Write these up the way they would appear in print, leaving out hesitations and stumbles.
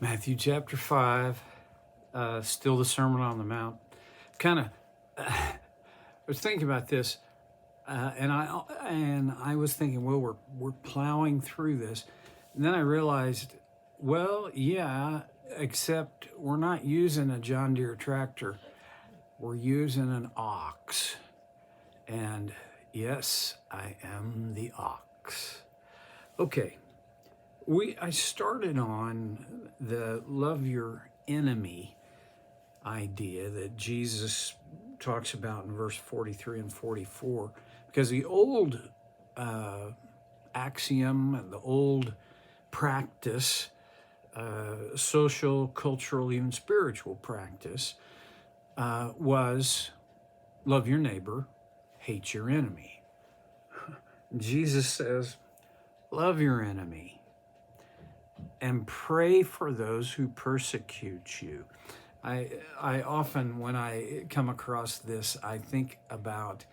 Matthew chapter 5, still the Sermon on the Mount. Kind of, I was thinking about this, and I was thinking, well, we're plowing through this, and then I realized, well, yeah, except we're not using a John Deere tractor, we're using an ox, and yes, I am the ox. Okay. I started on the love your enemy idea that Jesus talks about in verse 43 and 44, because the old axiom, the old practice, social, cultural, even spiritual practice, was love your neighbor, hate your enemy. Jesus says, love your enemy and pray for those who persecute you. I often, when I come across this, I think about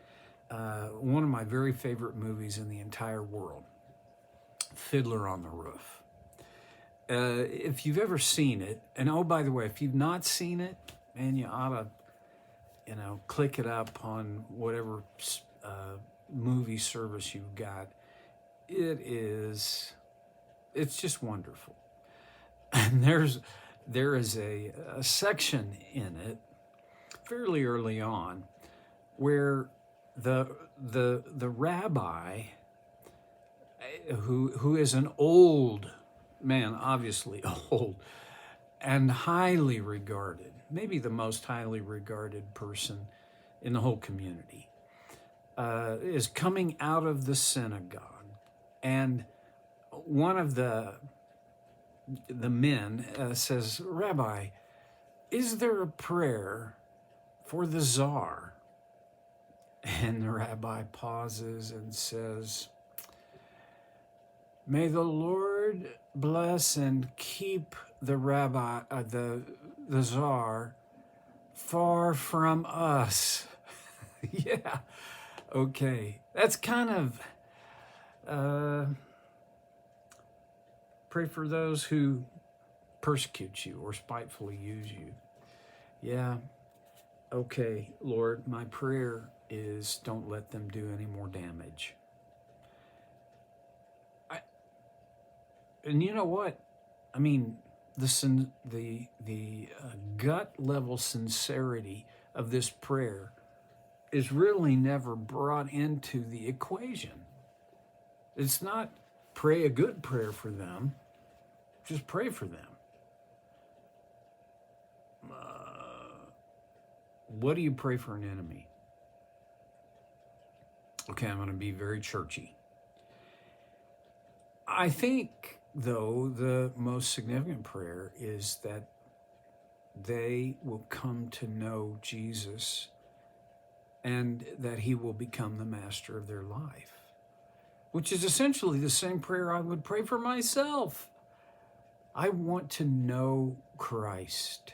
one of my very favorite movies in the entire world, Fiddler on the Roof. If you've ever seen it, and oh, by the way, if you've not seen it, man, you ought to, click it up on whatever movie service you've got. It's just wonderful. And there is a section in it fairly early on where the rabbi, who is an old man, obviously old, and highly regarded, maybe the most highly regarded person in the whole community, is coming out of the synagogue, and one of the men says, Rabbi, is there a prayer for the czar? And the rabbi pauses and says, may the Lord bless and keep the czar far from us. Yeah, okay. That's kind of, pray for those who persecute you or spitefully use you. Yeah, okay, Lord, my prayer is don't let them do any more damage. And you know what? I mean, the gut level sincerity of this prayer is really never brought into the equation. It's not pray a good prayer for them, just pray for them. What do you pray for an enemy? Okay, I'm going to be very churchy. I think, though, the most significant prayer is that they will come to know Jesus and that he will become the master of their life, which is essentially the same prayer I would pray for myself. I want to know Christ.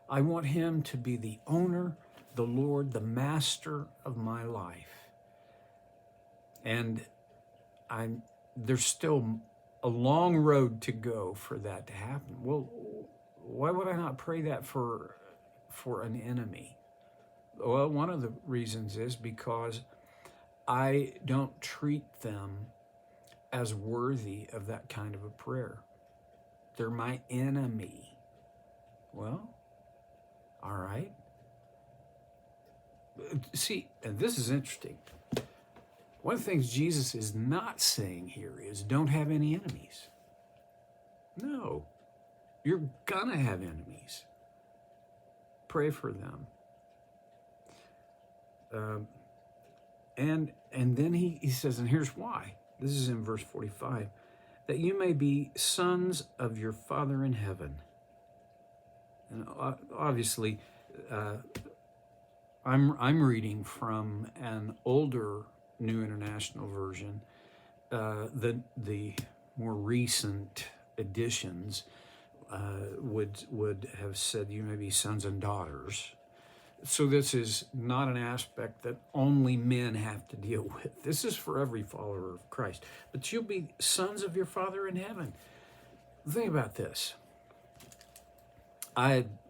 I want him to be the owner, the Lord, the master of my life. And there's still a long road to go for that to happen. Well, why would I not pray that for an enemy? Well, one of the reasons is because I don't treat them as worthy of that kind of a prayer. They're my enemy. Well, all right. See, and this is interesting. One of the things Jesus is not saying here is don't have any enemies. No, you're gonna have enemies. Pray for them. And then he says, and here's why. This is in verse 45, that you may be sons of your Father in heaven. And obviously, I'm reading from an older New International Version. The more recent editions would have said you may be sons and daughters. So this is not an aspect that only men have to deal with. This is for every follower of Christ. But you'll be sons of your Father in heaven. Think about this.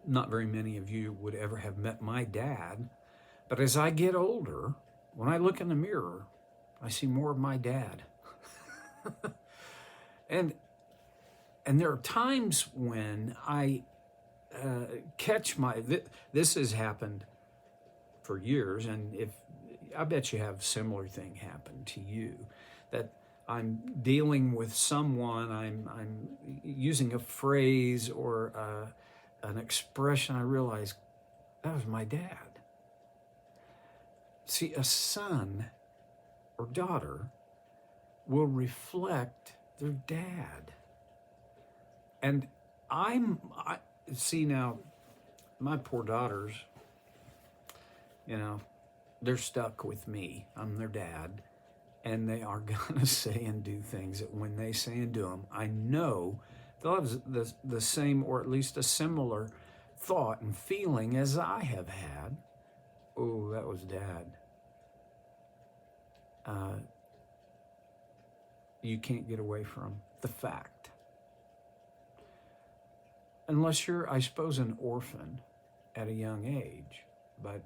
not very many of you would ever have met my dad, but as I get older, when I look in the mirror, I see more of my dad. and there are times when I catch this has happened for years, and if I bet you have similar thing happen to you, that I'm dealing with someone, I'm using a phrase or an expression, I realize that was my dad. See, a son or daughter will reflect their dad. And I see now, my poor daughters, they're stuck with me. I'm their dad. And they are going to say and do things that when they say and do them, I know they'll have the same or at least a similar thought and feeling as I have had. Oh, that was dad. You can't get away from the fact. Unless you're, I suppose, an orphan at a young age. But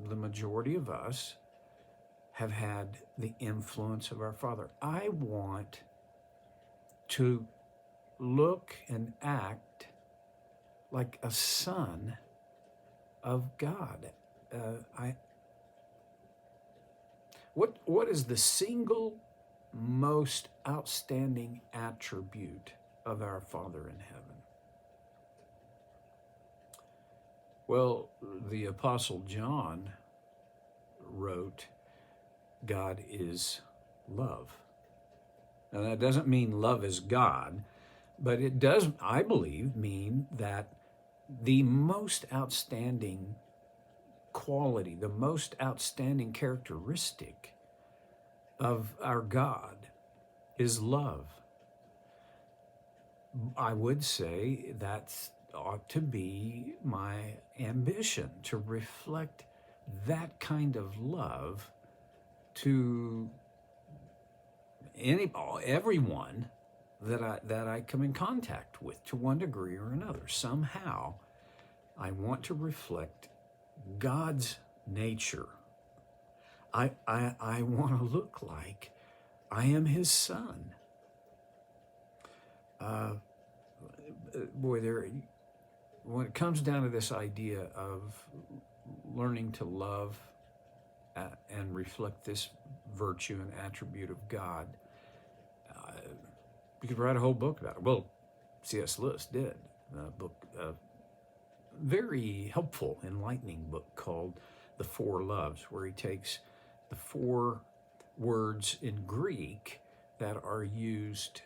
the majority of us have had the influence of our Father. I want to look and act like a son of God. What is the single most outstanding attribute of our Father in heaven? Well, the Apostle John wrote, God is love. Now, that doesn't mean love is God, but it does, I believe, mean that the most outstanding quality, the most outstanding characteristic of our God is love. I would say that ought to be my ambition, to reflect that kind of love to everyone that I come in contact with to one degree or another. Somehow, I want to reflect God's nature. I want to look like I am His son. When it comes down to this idea of learning to love and reflect this virtue and attribute of God, you could write a whole book about it. Well, C.S. Lewis did a book, a very helpful, enlightening book called The Four Loves, where he takes the four words in Greek that are used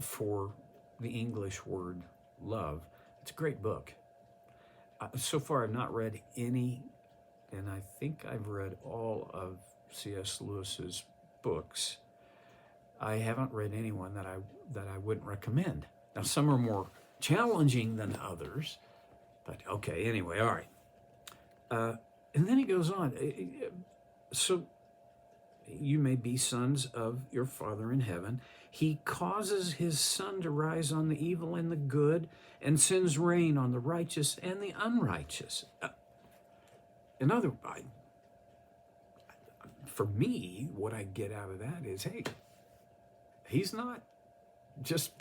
for the English word love. It's a great book. So far, I've not read any, and I think I've read all of C.S. Lewis's books. I haven't read any one that I wouldn't recommend. Now, some are more challenging than others, but okay, anyway, all right. And then he goes on. So you may be sons of your Father in heaven. He causes His sun to rise on the evil and the good, and sends rain on the righteous and the unrighteous. For me, what I get out of that is, hey, He's not just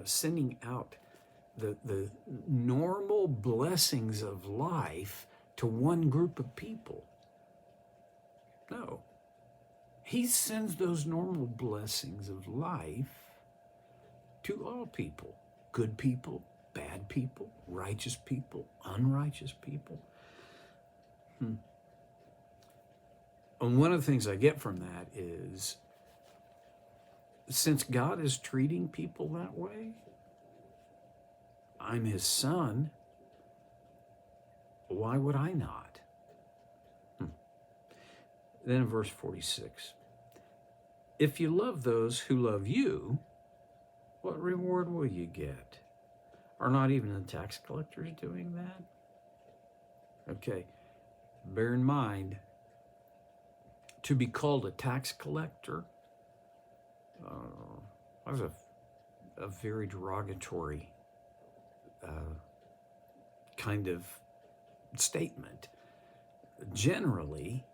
sending out the normal blessings of life to one group of people. No. He sends those normal blessings of life to all people. Good people, bad people, righteous people, unrighteous people. And one of the things I get from that is, since God is treating people that way, I'm His son, why would I not? Then in verse 46, if you love those who love you, what reward will you get? Are not even the tax collectors doing that? Okay, bear in mind, to be called a tax collector was a very derogatory kind of statement. Generally,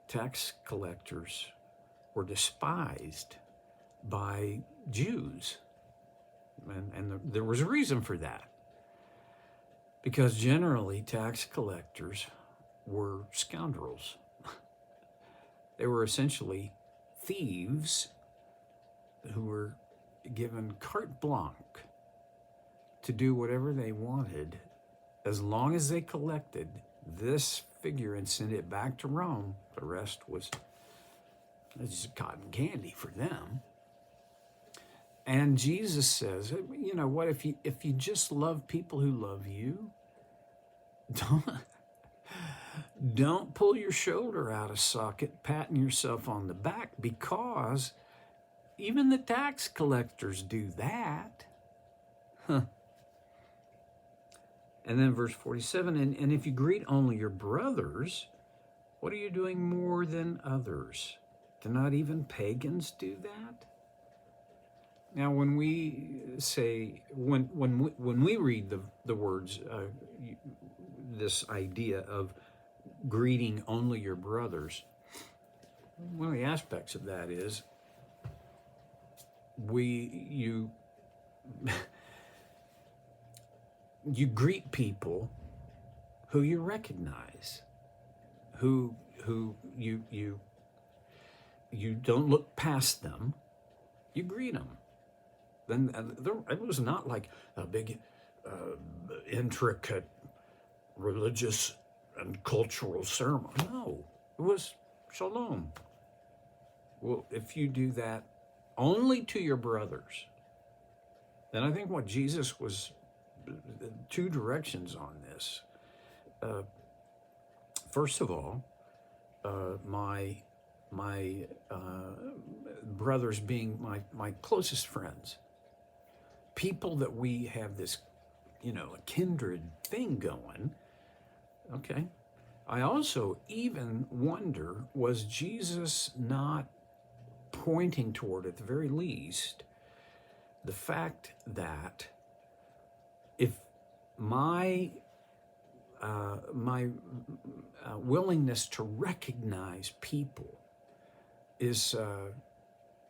tax collectors were despised by Jews. And there was a reason for that. Because generally, tax collectors were scoundrels. They were essentially thieves who were given carte blanche to do whatever they wanted as long as they collected this figure and sent it back to Rome. The rest was just cotton candy for them. And Jesus says, you know what, if you just love people who love you, don't pull your shoulder out of socket patting yourself on the back, because even the tax collectors do that. Huh. And then verse 47, and if you greet only your brothers, what are you doing more than others? Do not even pagans do that? Now, when we say, when we read the words, this idea of greeting only your brothers, one of the aspects of that is you greet people who you recognize, who you don't look past them, you greet them. Then it was not like a big, intricate religious and cultural ceremony. No, it was shalom. Well, if you do that only to your brothers, then I think what Jesus was, two directions on this. First of all, my brothers being my closest friends, people that we have this, a kindred thing going. Okay. I also even wonder, was Jesus not pointing toward, at the very least, the fact that if my willingness to recognize people is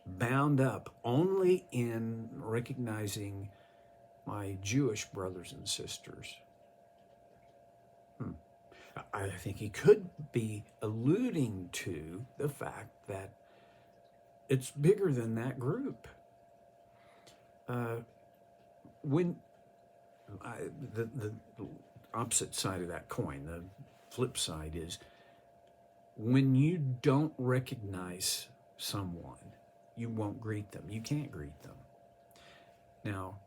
bound up only in recognizing my Jewish brothers and sisters, I think he could be alluding to the fact that it's bigger than that group. The opposite side of that coin, the flip side, is when you don't recognize someone, you won't greet them. You can't greet them. Now,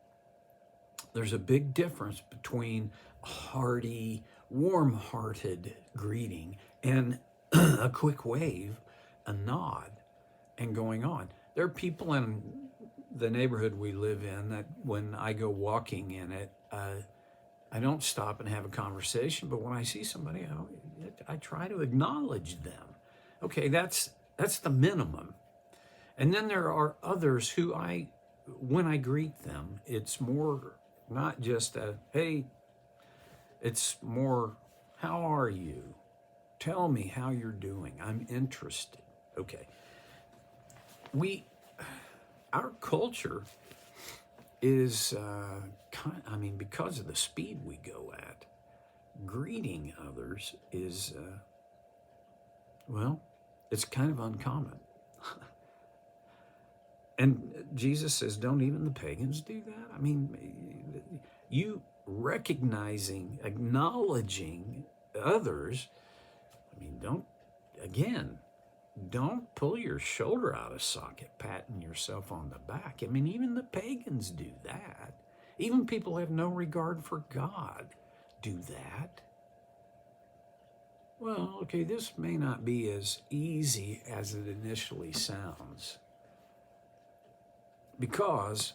there's a big difference between a hearty, warm-hearted greeting and a quick wave, a nod, and going on. There are people in the neighborhood we live in that when I go walking in it, I don't stop and have a conversation, but when I see somebody, I try to acknowledge them. Okay, that's the minimum. And then there are others who when I greet them, it's more not just a, hey, it's more, how are you? Tell me how you're doing. I'm interested. Okay. Our culture is, because of the speed we go at, greeting others is, it's kind of uncommon. And Jesus says, don't even the pagans do that? I mean, you recognizing, acknowledging others, don't pull your shoulder out of socket, patting yourself on the back. Even the pagans do that. Even people who have no regard for God do that. Well, okay, this may not be as easy as it initially sounds, because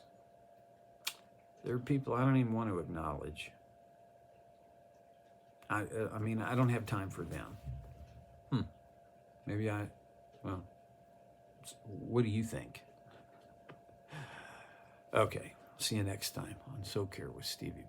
there are people I don't even want to acknowledge. I don't have time for them. Maybe what do you think? Okay, see you next time on So Care with Stevie.